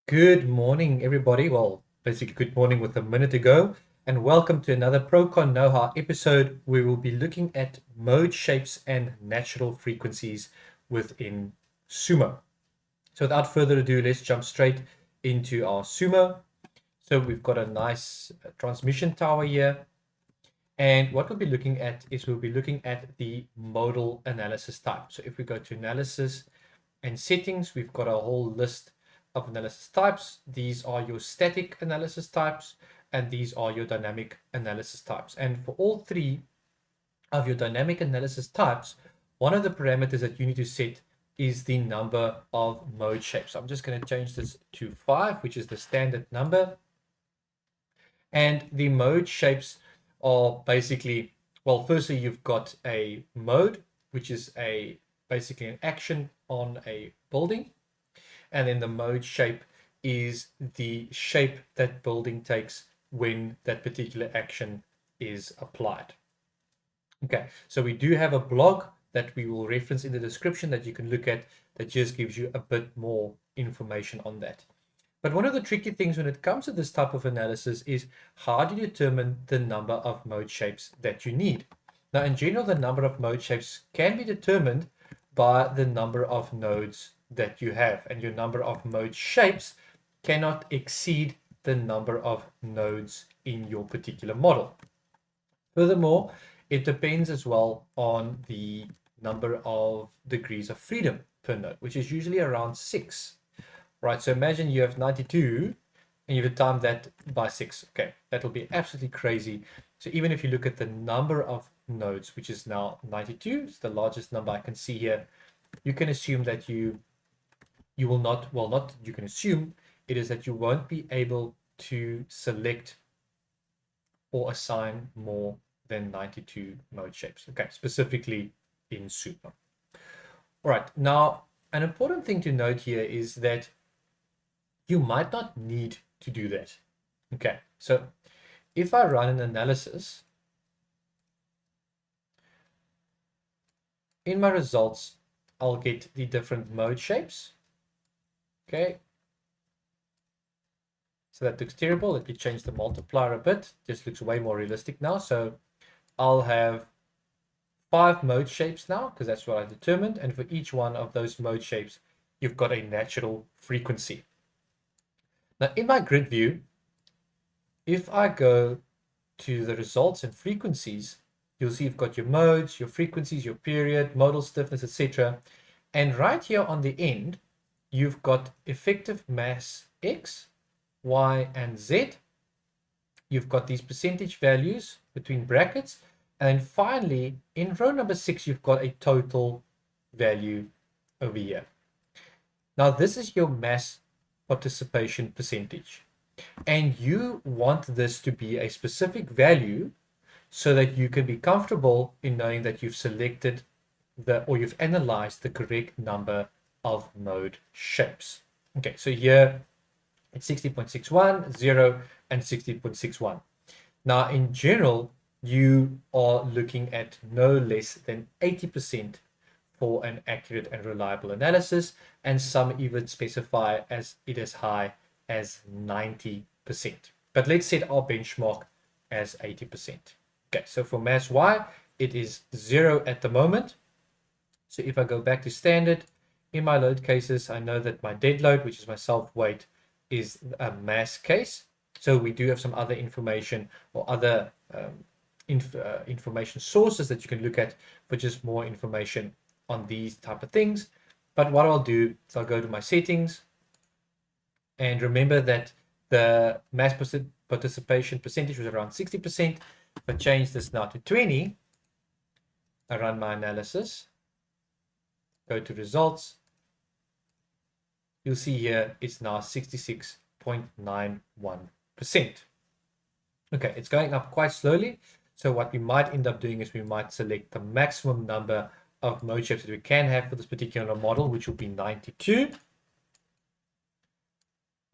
Good morning, everybody. Well, basically, good morning with a minute ago, and welcome to another Prokon Know-How episode where we'll be looking at mode shapes and natural frequencies within SUMO. So, without further ado, let's jump straight into our SUMO. So, we've got a nice transmission tower here, and what we'll be looking at is we'll be looking at the modal analysis type. So, if we go to analysis and settings, we've got a whole list of analysis types. These are your static analysis types, and these are your dynamic analysis types. And for all three of your dynamic analysis types, one of the parameters that you need to set is the number of mode shapes. So I'm just going to change this to 5, which is the standard number. And the mode shapes are basically, well, firstly, you've got a mode, which is basically an action on a building. And then the mode shape is the shape that building takes when that particular action is applied. Okay, so we do have a blog that we will reference in the description that you can look at that just gives you a bit more information on that. But one of the tricky things when it comes to this type of analysis is how do you determine the number of mode shapes that you need? Now, in general, the number of mode shapes can be determined by the number of nodes that you have, and your number of mode shapes cannot exceed the number of nodes in your particular model. Furthermore, it depends as well on the number of degrees of freedom per node, which is usually around 6. Right, so imagine you have 92 and you have timed that by 6. Okay, that'll be absolutely crazy. So even if you look at the number of nodes, which is now 92, it's the largest number I can see here, you can assume that you will not, well, not you can assume, it is that you won't be able to select or assign more than 92 mode shapes. Okay, specifically in SUMO. All right, now an important thing to note here is that you might not need to do that. Okay, so if I run an analysis, in my results, I'll get the different mode shapes. Okay, so that looks terrible. Let me change the multiplier a bit. This looks way more realistic now. So I'll have 5 mode shapes now, because that's what I determined. And for each one of those mode shapes, you've got a natural frequency. Now, in my grid view, if I go to the results and frequencies, you'll see you've got your modes, your frequencies, your period, modal stiffness, etc. And right here on the end, you've got effective mass X, Y, and Z. You've got these percentage values between brackets. And finally, in row number 6, you've got a total value over here. Now, this is your mass participation percentage. And you want this to be a specific value so that you can be comfortable in knowing that you've selected or you've analyzed the correct number of mode shapes. Okay, so here it's 60.61, 0, and 60.61. Now, in general, you are looking at no less than 80% for an accurate and reliable analysis, and some even specify as it as high as 90%. But let's set our benchmark as 80%. Okay, so for mass Y, it is 0 at the moment. So if I go back to standard, in my load cases, I know that my dead load, which is my self-weight, is a mass case. So we do have some other information or other information sources that you can look at for just more information on these type of things. But what I'll do is I'll go to my settings, and remember that the mass participation percentage was around 60%. If I change this now to 20, I run my analysis, go to results, you'll see here it's now 66.91%. Okay, it's going up quite slowly. So what we might end up doing is we might select the maximum number of mode shapes that we can have for this particular model, which will be 92.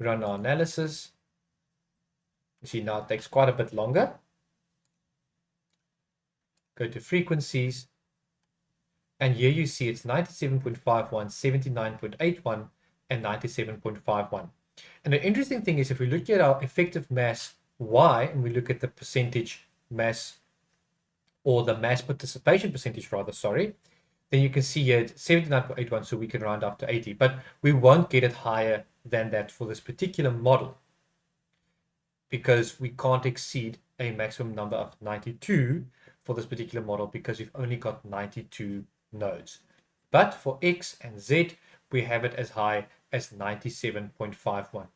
Run our analysis. You see now it takes quite a bit longer. Go to frequencies. And here you see it's 97.51, 79.81, and 97.51. And the interesting thing is if we look at our effective mass Y and we look at the percentage mass, or the mass participation percentage rather, sorry, then you can see here it's 79.81, so we can round up to 80, but we won't get it higher than that for this particular model because we can't exceed a maximum number of 92 for this particular model because we've only got 92 nodes. But for X and Z, we have it as high as 97.51.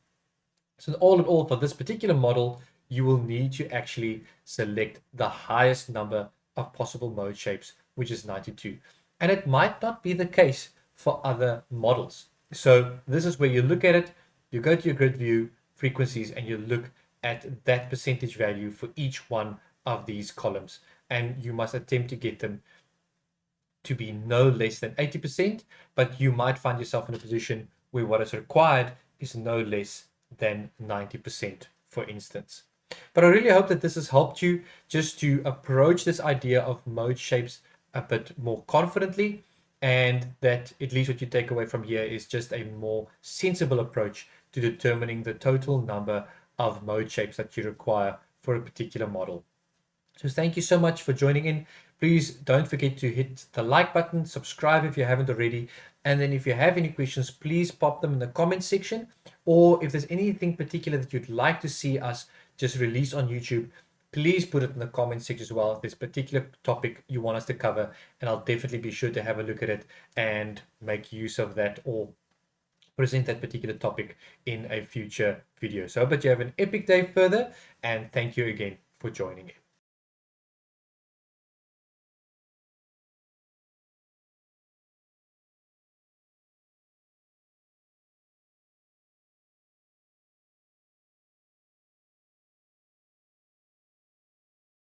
So all in all, for this particular model, you will need to actually select the highest number of possible mode shapes, which is 92. And it might not be the case for other models. So this is where you look at it, you go to your grid view, frequencies, and you look at that percentage value for each one of these columns. And you must attempt to get them to be no less than 80%, but you might find yourself in a position where what is required is no less than 90%, for instance. But I really hope that this has helped you just to approach this idea of mode shapes a bit more confidently, and that at least what you take away from here is just a more sensible approach to determining the total number of mode shapes that you require for a particular model. So thank you so much for joining in. Please don't forget to hit the like button, subscribe if you haven't already, and then if you have any questions, please pop them in the comment section, or if there's anything particular that you'd like to see us just release on YouTube, please put it in the comment section as well if there's a particular topic you want us to cover, and I'll definitely be sure to have a look at it and make use of that or present that particular topic in a future video. So I hope that you have an epic day further, and thank you again for joining in.